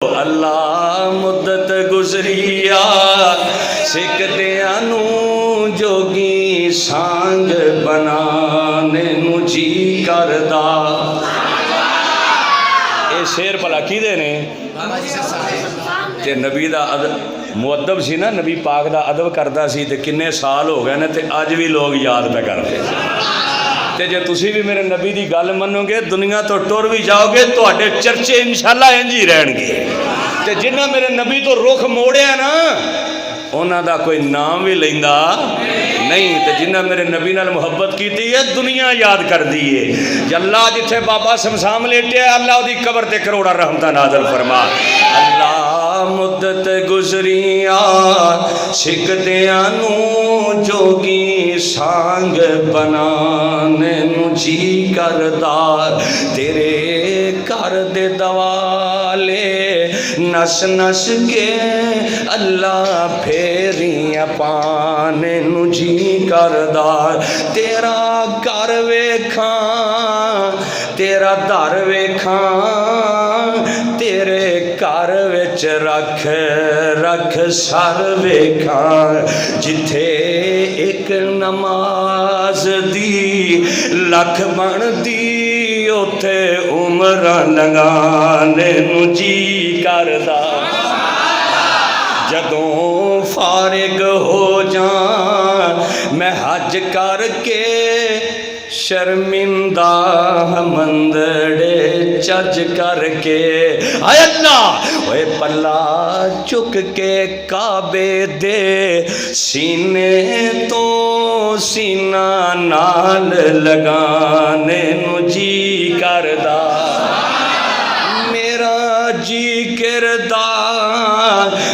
अल्लाह मुद्दत गुजरिया सिकदियां नू जोगी सांग बनाने नू जी करदा। ये शेर भला किहदे ने? ते नबी दा मुअद्दब सी ना, नबी पाक दा अदब करदा सी ते किन्ने साल हो गए ने ते अज भी लोग याद पे करते। ते जे तुसी भी मेरे नबी की गल मनोगे दुनिया तो टुर भी जाओगे तो चर्चे इंशाअल्लाह इंज ही रहणगे। ते जिन्हें मेरे नबी तो रुख मोड़िया ना उन्हां दा कोई नाम भी लैंदा नहीं। तो जिन्हें मेरे नबी नाल मुहब्बत की है दुनिया याद कर दी है। अल्लाह जिथे बाबा शमशाम लेटे अल्लाह उहदी कबर ते करोड़ा रहमतां नाज़िल फरमा। अल्लाह मुद्दत गुजरिया सिकदियां नू जोगी सांग बनाने नू जी करदा। तेरे घर दे दवाले नस नस के अल्लाह फेरियां पाने नू जी करदा। तेरा घर वेखां तेरा दर वेखां तेरे घर विच रख रख सर वेखां। जिथे एक नमाज दी लख बनदी उथे उम्र लंघाने नू जी करदा। जदों फारिग हो जा मैं हज करके शर्मिंदा मंदड़े चज करके। हाय अल्लाह ओए पल्ला चुक के काबे दे सीने तो सीना नाल लगाने नू जी करदा। मेरा जी गिरदा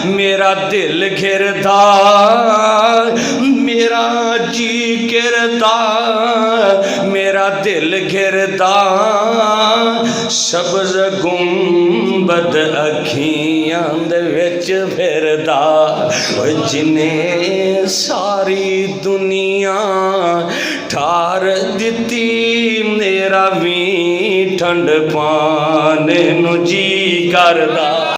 मेरा दिल घिरदा मेरा जी गिरदा मेरा दिल घिरदा। सब्ज गुंबद अखियां दे विच फिरदा। जिन्हें सारी दुनिया ठार दिती मेरा भी ठंड पाने नू जी करदा।